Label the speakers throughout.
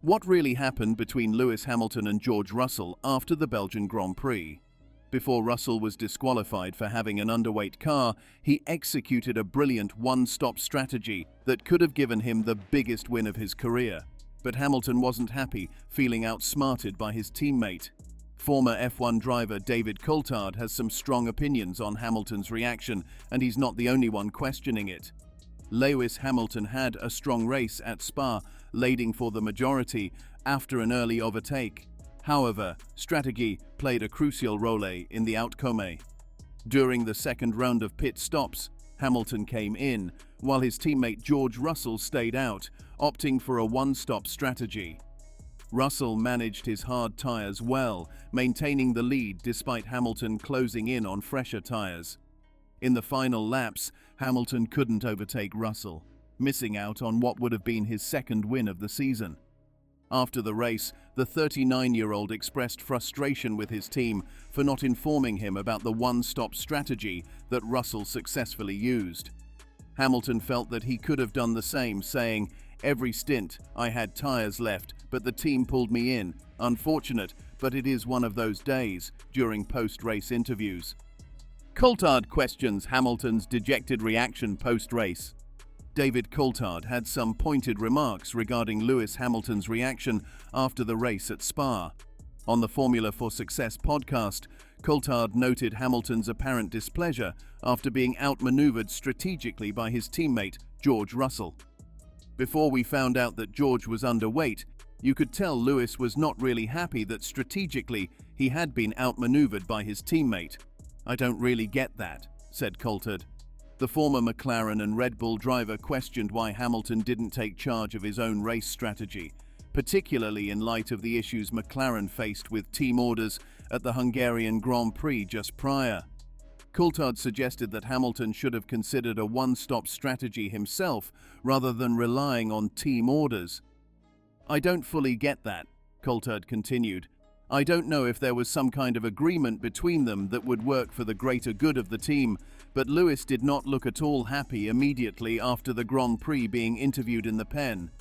Speaker 1: What really happened between Lewis Hamilton and George Russell after the Belgian Grand Prix? Before Russell was disqualified for having an underweight car, he executed a brilliant one-stop strategy that could have given him the biggest win of his career. But Hamilton wasn't happy, feeling outsmarted by his teammate. Former F1 driver David Coulthard has some strong opinions on Hamilton's reaction, and he's not the only one questioning it. Lewis Hamilton had a strong race at Spa, leading for the majority after an early overtake. However, strategy played a crucial role in the outcome. During the second round of pit stops, Hamilton came in, while his teammate George Russell stayed out, opting for a one-stop strategy. Russell managed his hard tyres well, maintaining the lead despite Hamilton closing in on fresher tyres. In the final laps, Hamilton couldn't overtake Russell, missing out on what would have been his second win of the season. After the race, the 39-year-old expressed frustration with his team for not informing him about the one-stop strategy that Russell successfully used. Hamilton felt that he could have done the same, saying, "Every stint, I had tyres left, but the team pulled me in. Unfortunate, but it is one of those days," during post-race interviews. Coulthard questions Hamilton's dejected reaction post-race. David Coulthard had some pointed remarks regarding Lewis Hamilton's reaction after the race at Spa. On the Formula for Success podcast, Coulthard noted Hamilton's apparent displeasure after being outmaneuvered strategically by his teammate, George Russell. "Before we found out that George was underweight, you could tell Lewis was not really happy that strategically he had been outmaneuvered by his teammate. I don't really get that," said Coulthard. The former McLaren and Red Bull driver questioned why Hamilton didn't take charge of his own race strategy, particularly in light of the issues McLaren faced with team orders at the Hungarian Grand Prix just prior. Coulthard suggested that Hamilton should have considered a one-stop strategy himself rather than relying on team orders. "I don't fully get that," Coulthard continued. "I don't know if there was some kind of agreement between them that would work for the greater good of the team, but Lewis did not look at all happy immediately after the Grand Prix being interviewed in the pen.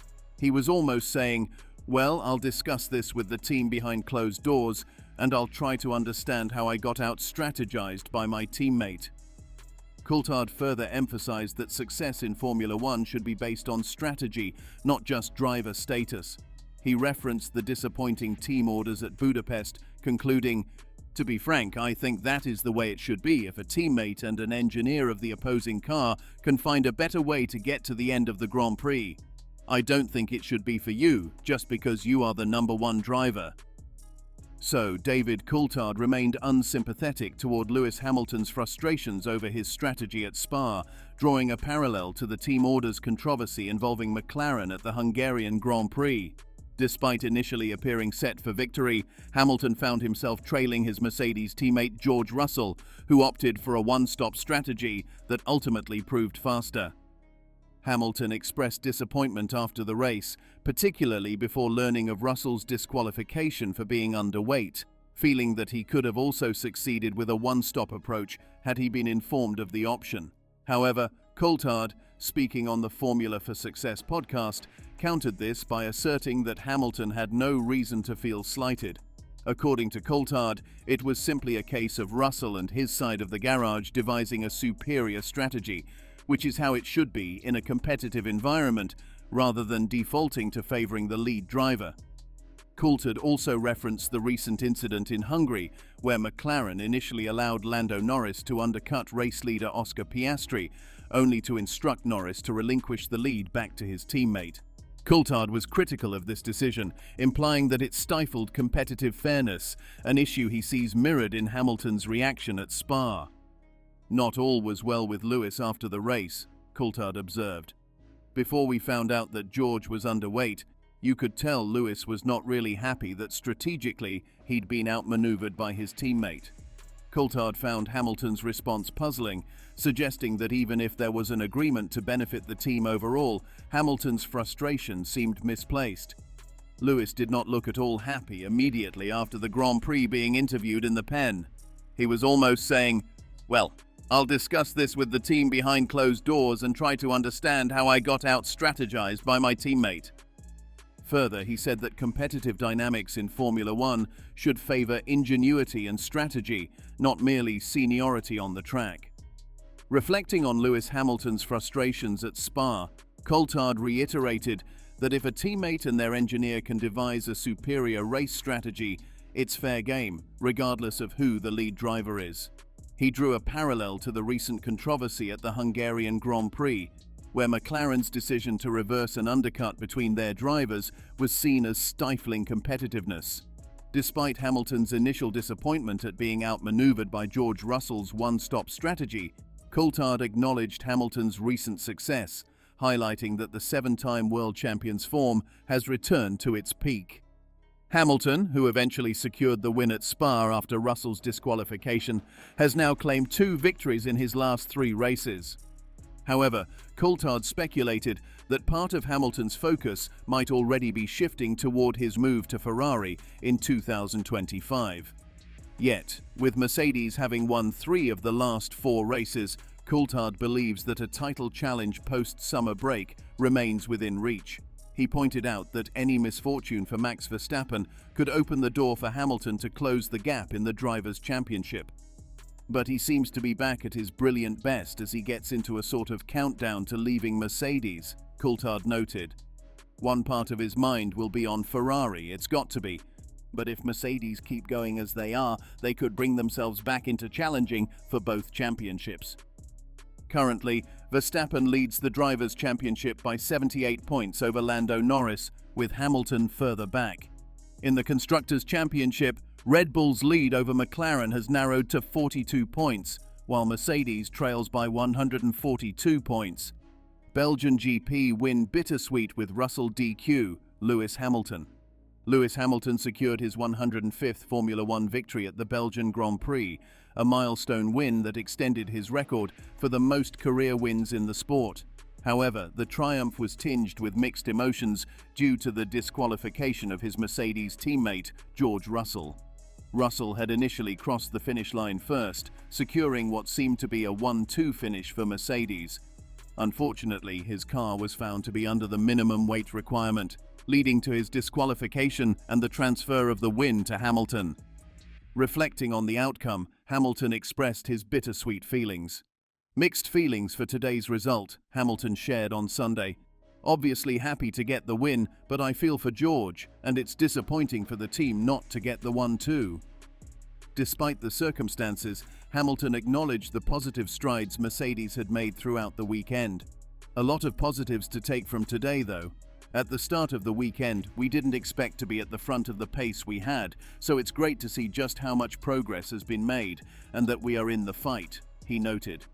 Speaker 1: He was almost saying, 'Well, I'll discuss this with the team behind closed doors, and I'll try to understand how I got out-strategized by my teammate.'" Coulthard further emphasized that success in Formula One should be based on strategy, not just driver status. He referenced the disappointing team orders at Budapest, concluding, "To be frank, I think that is the way it should be if a teammate and an engineer of the opposing car can find a better way to get to the end of the Grand Prix. I don't think it should be for you, just because you are the number one driver." So, David Coulthard remained unsympathetic toward Lewis Hamilton's frustrations over his strategy at Spa, drawing a parallel to the team orders controversy involving McLaren at the Hungarian Grand Prix. Despite initially appearing set for victory, Hamilton found himself trailing his Mercedes teammate George Russell, who opted for a one-stop strategy that ultimately proved faster. Hamilton expressed disappointment after the race, particularly before learning of Russell's disqualification for being underweight, feeling that he could have also succeeded with a one-stop approach had he been informed of the option. However, Coulthard, speaking on the Formula for Success podcast, countered this by asserting that Hamilton had no reason to feel slighted. According to Coulthard, it was simply a case of Russell and his side of the garage devising a superior strategy, which is how it should be in a competitive environment, rather than defaulting to favoring the lead driver. Coulthard also referenced the recent incident in Hungary, where McLaren initially allowed Lando Norris to undercut race leader Oscar Piastri, only to instruct Norris to relinquish the lead back to his teammate. Coulthard was critical of this decision, implying that it stifled competitive fairness, an issue he sees mirrored in Hamilton's reaction at Spa. "Not all was well with Lewis after the race," Coulthard observed. "Before we found out that George was underweight, you could tell Lewis was not really happy that strategically he'd been outmaneuvered by his teammate." Coulthard found Hamilton's response puzzling, suggesting that even if there was an agreement to benefit the team overall, Hamilton's frustration seemed misplaced. Lewis did not look at all happy immediately after the Grand Prix being interviewed in the pen. He was almost saying, "Well, I'll discuss this with the team behind closed doors and try to understand how I got out-strategized by my teammate." Further, he said that competitive dynamics in Formula One should favor ingenuity and strategy, not merely seniority on the track. Reflecting on Lewis Hamilton's frustrations at Spa, Coulthard reiterated that if a teammate and their engineer can devise a superior race strategy, it's fair game, regardless of who the lead driver is. He drew a parallel to the recent controversy at the Hungarian Grand Prix, where McLaren's decision to reverse an undercut between their drivers was seen as stifling competitiveness. Despite Hamilton's initial disappointment at being outmaneuvered by George Russell's one-stop strategy, Coulthard acknowledged Hamilton's recent success, highlighting that the seven-time world champion's form has returned to its peak. Hamilton, who eventually secured the win at Spa after Russell's disqualification, has now claimed 2 victories in his last 3 races. However, Coulthard speculated that part of Hamilton's focus might already be shifting toward his move to Ferrari in 2025. Yet, with Mercedes having won 3 of the last 4 races, Coulthard believes that a title challenge post-summer break remains within reach. He pointed out that any misfortune for Max Verstappen could open the door for Hamilton to close the gap in the Drivers' Championship. But he seems to be back at his brilliant best as he gets into a sort of countdown to leaving Mercedes, Coulthard noted. One part of his mind will be on Ferrari, it's got to be. But if Mercedes keep going as they are, they could bring themselves back into challenging for both championships. Currently, Verstappen leads the Drivers' Championship by 78 points over Lando Norris, with Hamilton further back. In the Constructors' Championship, Red Bull's lead over McLaren has narrowed to 42 points, while Mercedes trails by 142 points. Belgian GP win bittersweet with Russell DQ, Lewis Hamilton. Lewis Hamilton secured his 105th Formula One victory at the Belgian Grand Prix, a milestone win that extended his record for the most career wins in the sport. However, the triumph was tinged with mixed emotions due to the disqualification of his Mercedes teammate, George Russell. Russell had initially crossed the finish line first, securing what seemed to be a 1-2 finish for Mercedes. Unfortunately, his car was found to be under the minimum weight requirement, leading to his disqualification and the transfer of the win to Hamilton. Reflecting on the outcome, Hamilton expressed his bittersweet feelings. Mixed feelings for today's result, Hamilton shared on Sunday. Obviously happy to get the win, but I feel for George, and it's disappointing for the team not to get the 1-2. Despite the circumstances, Hamilton acknowledged the positive strides Mercedes had made throughout the weekend. A lot of positives to take from today, though. At the start of the weekend, we didn't expect to be at the front of the pace we had, so it's great to see just how much progress has been made, and that we are in the fight, he noted.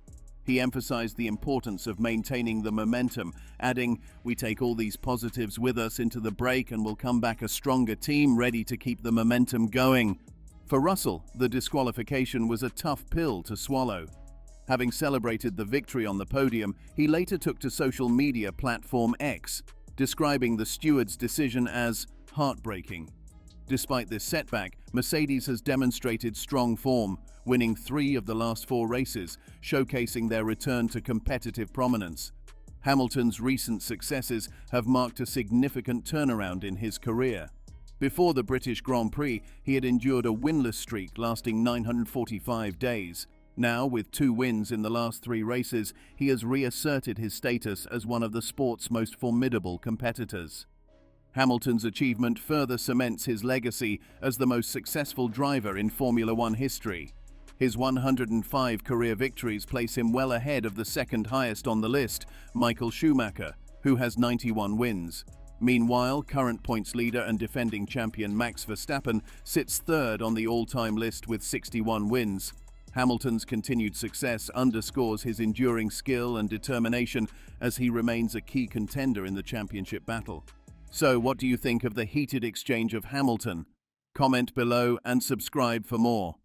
Speaker 1: He emphasized the importance of maintaining the momentum, adding, "We take all these positives with us into the break and will come back a stronger team ready to keep the momentum going." For Russell, the disqualification was a tough pill to swallow. Having celebrated the victory on the podium, he later took to social media platform X, describing the steward's decision as heartbreaking. Despite this setback, Mercedes has demonstrated strong form, winning 3 of the last 4 races, showcasing their return to competitive prominence. Hamilton's recent successes have marked a significant turnaround in his career. Before the British Grand Prix, he had endured a winless streak lasting 945 days. Now, with 2 wins in the last 3 races, he has reasserted his status as one of the sport's most formidable competitors. Hamilton's achievement further cements his legacy as the most successful driver in Formula One history. His 105 career victories place him well ahead of the second highest on the list, Michael Schumacher, who has 91 wins. Meanwhile, current points leader and defending champion Max Verstappen sits third on the all-time list with 61 wins. Hamilton's continued success underscores his enduring skill and determination as he remains a key contender in the championship battle. So, what do you think of the heated exchange of Hamilton? Comment below and subscribe for more.